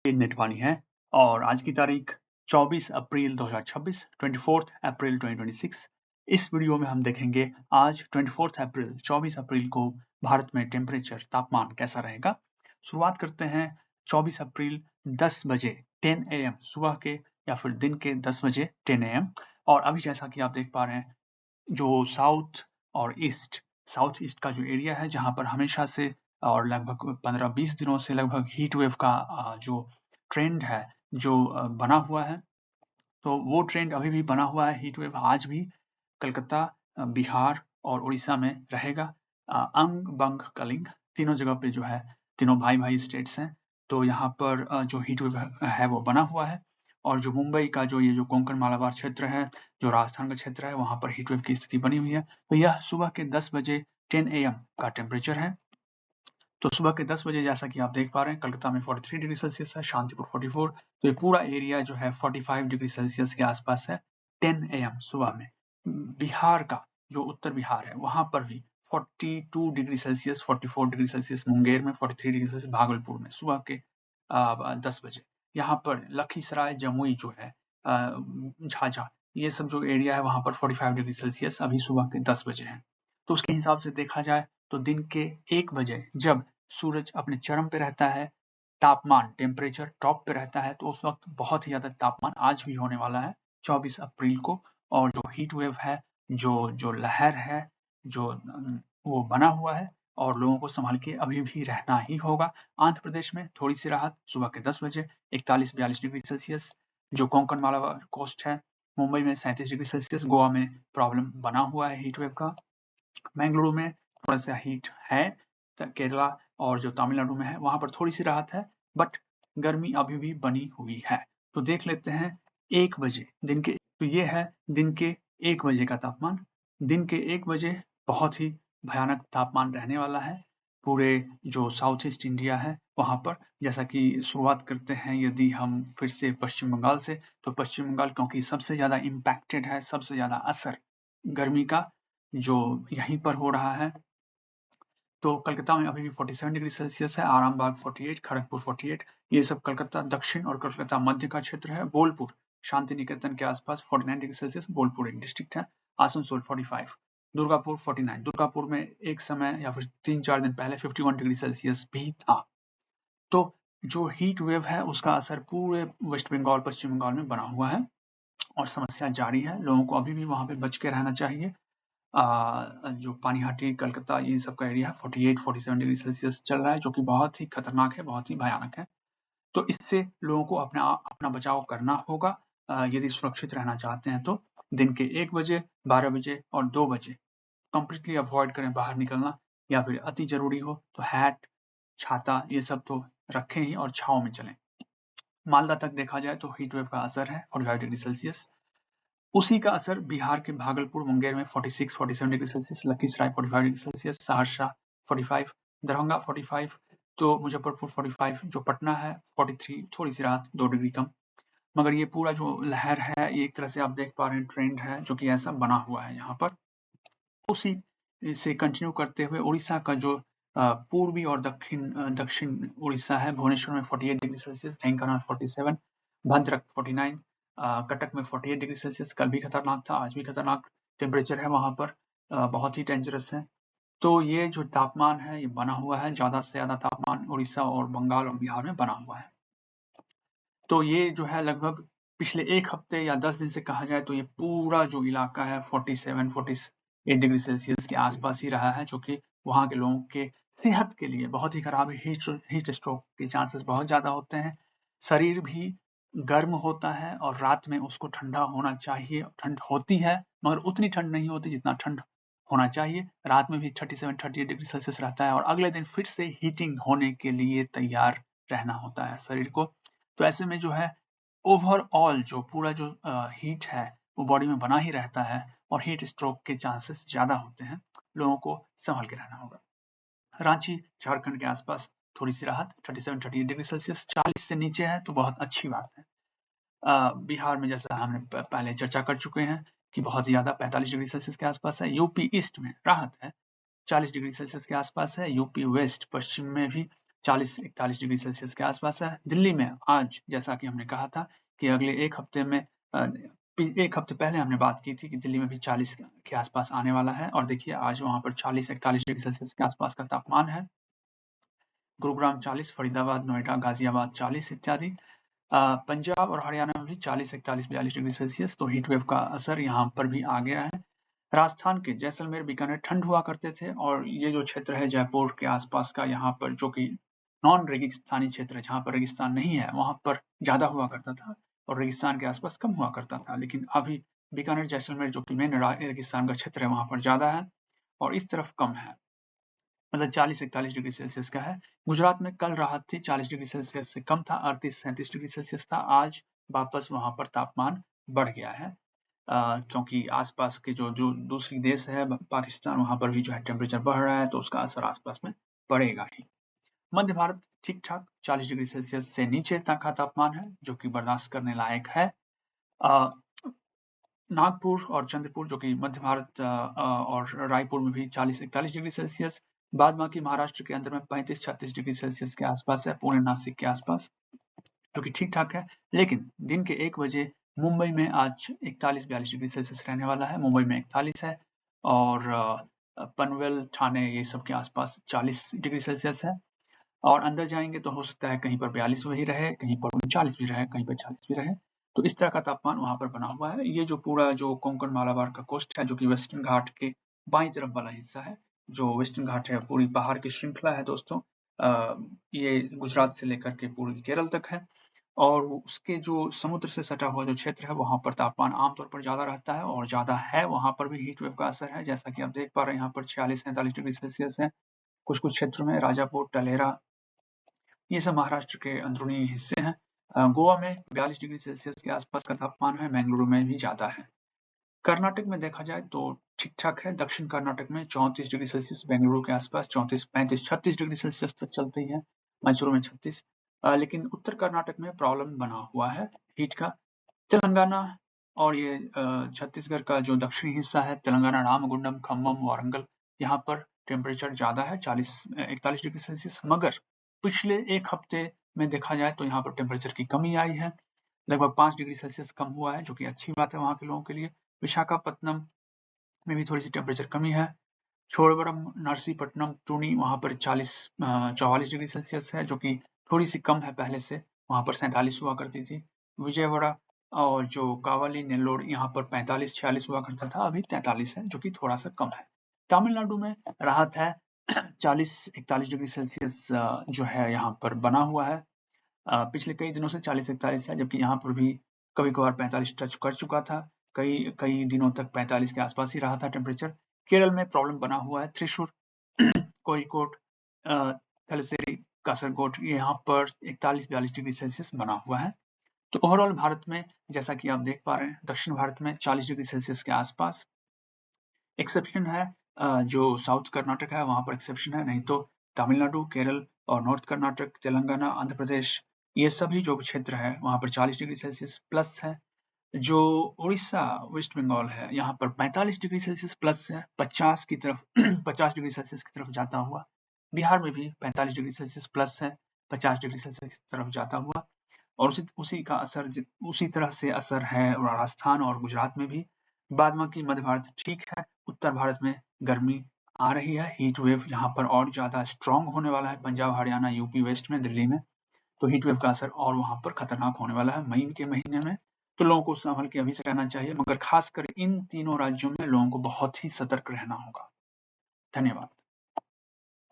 नेटवानी है और आज की तारीख 24 अप्रैल 2026 24 अप्रैल 2026। इस वीडियो में हम देखेंगे आज 24 अप्रैल 24 अप्रैल को भारत में टेम्परेचर तापमान कैसा रहेगा। शुरुआत करते हैं 24 अप्रैल 10 बजे 10 AM सुबह के या फिर दिन के 10 बजे 10 AM। और अभी जैसा कि आप देख पा रहे हैं जो साउथ और साउथ ईस्ट का जो एरिया है जहाँ पर हमेशा से और लगभग 15-20 दिनों से लगभग हीट वेव का जो ट्रेंड है जो बना हुआ है, तो वो ट्रेंड अभी भी बना हुआ है। हीट वेव आज भी कलकत्ता, बिहार और उड़ीसा में रहेगा। अंग, बंग, कलिंग तीनों जगह पे जो है तीनों भाई स्टेट्स हैं, तो यहाँ पर जो हीट वेव है वो बना हुआ है। और जो मुंबई का जो ये जो कोंकण मालाबार क्षेत्र है, जो राजस्थान का क्षेत्र है, वहाँ पर हीट वेव की स्थिति बनी हुई है। तो यह सुबह के 10 बजे 10 AM का टेम्परेचर है। तो सुबह के 10 बजे जैसा कि आप देख पा रहे हैं कलकत्ता में 43 डिग्री सेल्सियस है, शांतिपुर 44। तो ये पूरा एरिया जो है 45 डिग्री सेल्सियस के आसपास है 10 AM सुबह में। बिहार का जो उत्तर बिहार है वहां पर भी 42 degree Celsius, 44 degree Celsius Munger में, 43 डिग्री सेल्सियस भागलपुर में सुबह के 10 बजे। यहाँ पर लखीसराय, जमुई जो है, झाझा, ये सब जो एरिया है वहां पर 45 डिग्री सेल्सियस अभी सुबह के 10 बजे है। तो उसके हिसाब से देखा जाए तो दिन के 1 बजे जब सूरज अपने चरम पे रहता है, तापमान टेम्परेचर टॉप पे रहता है, तो उस वक्त बहुत ही ज्यादा तापमान आज भी होने वाला है 24 अप्रैल को। और जो हीट वेव है, जो लहर है, जो वो बना हुआ है और लोगों को संभाल के अभी भी रहना ही होगा। आंध्र प्रदेश में थोड़ी सी राहत सुबह के 10 बजे 41-42 डिग्री सेल्सियस, जो कोंकण मालाबार कोस्ट है, मुंबई में 37 डिग्री सेल्सियस। गोवा में प्रॉब्लम बना हुआ है हीट वेव का। बेंगलुरु में थोड़ा सा हीट है, केरला और जो तमिलनाडु में है वहां पर थोड़ी सी राहत है, बट गर्मी अभी भी बनी हुई है। तो देख लेते हैं 1 बजे दिन के, तो ये है दिन के 1 बजे का तापमान। दिन के 1 बजे बहुत ही भयानक तापमान रहने वाला है पूरे जो साउथ ईस्ट इंडिया है वहां पर। जैसा कि शुरुआत करते हैं यदि हम फिर से पश्चिम बंगाल से, तो पश्चिम बंगाल क्योंकि सबसे ज्यादा इम्पैक्टेड है, सबसे ज्यादा असर गर्मी का जो यहीं पर हो रहा है। तो कलकत्ता में अभी भी 47 डिग्री सेल्सियस है, आरामबाग 48, खड़गपुर 48, ये सब कलकत्ता दक्षिण और कलकत्ता मध्य का क्षेत्र है। बोलपुर, शांति निकेतन के आसपास 49 डिग्री सेल्सियस, बोलपुर एक डिस्ट्रिक्ट है। आसनसोल 45, दुर्गापुर 49, दुर्गापुर में एक समय या फिर 3-4 दिन पहले 51 डिग्री सेल्सियस भी था। तो जो हीट वेव है उसका असर पूरे वेस्ट बंगाल, पश्चिम बंगाल में बना हुआ है और समस्या जारी है। लोगों को अभी भी वहां पे बच के रहना चाहिए। जो पानीहाटी, कलकत्ता, ये सब का एरिया 48-47 डिग्री सेल्सियस चल रहा है, जो कि बहुत ही खतरनाक है, बहुत ही भयानक है। तो इससे लोगों को अपना बचाव करना होगा यदि सुरक्षित रहना चाहते हैं तो। दिन के 1 बजे, 12 बजे और 2 बजे कंप्लीटली अवॉइड करें बाहर निकलना, या फिर अति जरूरी हो तो हैट, छाता ये सब तो रखें ही और छाव में चलें। मालदा तक देखा जाए तो हीट वेव का असर है 45 डिग्री सेल्सियस। उसी का असर बिहार के भागलपुर, मुंगेर में 46-47 degree Celsius, Lakhisarai 45 degree Celsius, Saharsa 45, Darbhanga 45, तो मुजफ्फरपुर 45, जो पटना है 43, थोड़ी सी राहत 2 डिग्री कम। मगर ये पूरा जो लहर है ये एक तरह से आप देख पा रहे हैं ट्रेंड है जो कि ऐसा बना हुआ है यहाँ पर। उसी से कंटिन्यू करते हुए उड़ीसा का जो पूर्वी और दक्षिण उड़ीसा है, भुवनेश्वर में 48 डिग्री सेल्सियस, ढेंकानाल 47, भद्रक 49, कटक में 48 डिग्री सेल्सियस। कल भी खतरनाक था, आज भी खतरनाक टेम्परेचर है वहां पर, बहुत ही डेंजरस है। तो ये जो तापमान है ये बना हुआ है, ज्यादा से ज्यादा तापमान उड़ीसा और बंगाल और बिहार में बना हुआ है। तो ये जो है लगभग पिछले 1 हफ्ते या 10 दिन से कहा जाए तो ये पूरा जो इलाका है 47-48 डिग्री सेल्सियस के आसपास ही रहा है, जो कि वहाँ के लोगों के सेहत के लिए बहुत ही खराब है। हीट स्ट्रोक के चांसेस बहुत ज्यादा होते हैं। शरीर भी गर्म होता है और रात में उसको ठंडा होना चाहिए, ठंड होती है मगर उतनी ठंड नहीं होती जितना ठंड होना चाहिए। रात में भी 37-38 डिग्री सेल्सियस रहता है और अगले दिन फिर से हीटिंग होने के लिए तैयार रहना होता है शरीर को। तो ऐसे में जो है ओवरऑल जो पूरा जो हीट है वो बॉडी में बना ही रहता है और हीट स्ट्रोक के चांसेस ज्यादा होते हैं। लोगों को संभल के रहना होगा। रांची, झारखंड के आसपास थोड़ी सी राहत, 37-38 डिग्री सेल्सियस, 40 से नीचे है तो बहुत अच्छी बात है। बिहार में जैसा हमने पहले चर्चा कर चुके हैं कि बहुत ज्यादा 45 डिग्री सेल्सियस के आसपास है। यूपी ईस्ट में राहत है, 40 डिग्री सेल्सियस के आसपास है। यूपी वेस्ट, पश्चिम में भी 40-41 डिग्री सेल्सियस के आसपास है। दिल्ली में आज जैसा कि हमने कहा था कि अगले एक हफ्ते में एक हफ्ते पहले हमने बात की थी कि दिल्ली में भी 40 के आसपास आने वाला है, और देखिए आज वहां पर 40-41 डिग्री सेल्सियस के आसपास का तापमान है। गुरुग्राम 40, फरीदाबाद, नोएडा, गाजियाबाद 40 इत्यादि। पंजाब और हरियाणा में भी 40-41-42 डिग्री सेल्सियस, तो हीट वेव का असर यहाँ पर भी आ गया है। राजस्थान के जैसलमेर, बीकानेर ठंड हुआ करते थे, और ये जो क्षेत्र है जयपुर के आसपास का, यहाँ पर जो कि नॉन रेगिस्तानी क्षेत्र है, जहाँ पर रेगिस्तान नहीं है, वहां पर ज्यादा हुआ करता था और रेगिस्तान के आसपास कम हुआ करता था। लेकिन अभी बीकानेर, जैसलमेर जो कि मेन रेगिस्तान का क्षेत्र है, वहां पर ज्यादा है और इस तरफ कम है, मतलब 40-41 डिग्री सेल्सियस का है। गुजरात में कल राहत थी, 40 डिग्री सेल्सियस से कम था, 38-37 डिग्री सेल्सियस था। आज वापस वहां पर तापमान बढ़ गया है, क्योंकि आसपास के जो दूसरी देश है पाकिस्तान, वहां पर भी जो है टेम्परेचर बढ़ रहा है, तो उसका असर आसपास में पड़ेगा ही। मध्य भारत ठीक ठाक 40 डिग्री सेल्सियस से नीचे तक का तापमान है, जो कि बर्दाश्त करने लायक है। नागपुर और चंद्रपुर जो कि मध्य भारत और रायपुर में भी 40-41 डिग्री सेल्सियस। बाद बाकी महाराष्ट्र के अंदर में 35-36 डिग्री सेल्सियस के आसपास है, पुणे, नासिक के आसपास, जो कि ठीक ठाक है। लेकिन दिन के 1 बजे मुंबई में आज 41-42 डिग्री सेल्सियस रहने वाला है। मुंबई में 41 है, और पनवेल, ठाणे ये सब के आसपास 40 डिग्री सेल्सियस है। और अंदर जाएंगे तो हो सकता है कहीं पर 42 वही रहे, कहीं पर 39 भी रहे, कहीं पर 40 भी रहे। तो इस तरह का तापमान वहां पर बना हुआ है। ये जो पूरा जो कोंकण मालाबार का कोस्ट है, जो कि वेस्टर्न घाट के बाईं तरफ वाला हिस्सा है, जो वेस्टर्न घाट है, पूरी पहाड़ की श्रृंखला है दोस्तों। ये गुजरात से लेकर के पूरी केरल तक है, और उसके जो समुद्र से सटा हुआ जो क्षेत्र है, वहां पर तापमान आमतौर पर ज्यादा रहता है, और ज्यादा है, वहां पर भी हीट वेव का असर है। जैसा कि आप देख पा रहे हैं, यहाँ पर 46-47 डिग्री सेल्सियस है कुछ कुछ क्षेत्रों में। राजापुर, टलेरा, ये सब महाराष्ट्र के अंदरूनी हिस्से हैं। गोवा में 42 डिग्री सेल्सियस के आसपास का तापमान है, बेंगलुरु में भी ज्यादा है। कर्नाटक में देखा जाए तो ठीक ठाक है। दक्षिण कर्नाटक में 34 डिग्री सेल्सियस, बेंगलुरु के आसपास 34, 35, 36 डिग्री सेल्सियस तक चलती है, मैसूर में 36। लेकिन उत्तर कर्नाटक में प्रॉब्लम बना हुआ है हीट का। तेलंगाना और ये छत्तीसगढ़ का जो दक्षिणी हिस्सा है, तेलंगाना, रामगुंडम, खम्मम, वारंगल, यहाँ पर टेम्परेचर ज्यादा है, 41 डिग्री सेल्सियस। मगर पिछले एक हफ्ते में देखा जाए तो यहाँ पर टेम्परेचर की कमी आई है, लगभग 5 डिग्री सेल्सियस कम हुआ है, जो कि अच्छी बात है वहाँ के लोगों के लिए। विशाखापत्तनम में भी थोड़ी सी टेम्परेचर कमी है। छोड़वरम, नरसीपट्टनम, टूनी, वहाँ पर 44 डिग्री सेल्सियस है, जो कि थोड़ी सी कम है पहले से, वहाँ पर 47 हुआ करती थी। विजयवाड़ा और जो कावाली, नेल्लोर, यहाँ पर 45-46 हुआ करता था, अभी 43 है, जो कि थोड़ा सा कम है। तमिलनाडु में राहत है, 40-41 डिग्री सेल्सियस जो है यहाँ पर बना हुआ है। पिछले कई दिनों से 40-41 है, जबकि यहाँ पर भी कभी कभार 45 टच कर चुका था। कई दिनों तक 45 के आसपास ही रहा था टेम्परेचर। केरल में प्रॉब्लम बना हुआ है, त्रिशूर, कोयिकोड, थलसेरी, कासरगोड, यहाँ पर 41-42 डिग्री सेल्सियस बना हुआ है। तो ओवरऑल भारत में जैसा कि आप देख पा रहे हैं, दक्षिण भारत में 40 डिग्री सेल्सियस के आसपास। एक्सेप्शन है जो साउथ कर्नाटक है, वहां पर एक्सेप्शन है, नहीं तो तमिलनाडु, केरल और नॉर्थ कर्नाटक, तेलंगाना, आंध्र प्रदेश, ये सभी जो क्षेत्र है वहां पर 40 डिग्री सेल्सियस प्लस है। जो उड़ीसा, वेस्ट बंगाल है, यहाँ पर 45 डिग्री सेल्सियस प्लस है, 50 की तरफ 50 डिग्री सेल्सियस की तरफ जाता हुआ। बिहार में भी 45 डिग्री सेल्सियस प्लस है, 50 डिग्री सेल्सियस की तरफ जाता हुआ, और उसी का असर उसी तरह से असर है राजस्थान और गुजरात में भी। बाद बाकी मध्य भारत ठीक है। उत्तर भारत में गर्मी आ रही है, हीट वेव यहाँ पर और ज्यादा स्ट्रॉन्ग होने वाला है, पंजाब, हरियाणा, यूपी वेस्ट में, दिल्ली में, तो हीट वेव का असर और वहां पर खतरनाक होने वाला है मई के महीने में। तो लोगों को संभल के अभी से रहना चाहिए, मगर खासकर इन तीनों राज्यों में लोगों को बहुत ही सतर्क रहना होगा। धन्यवाद।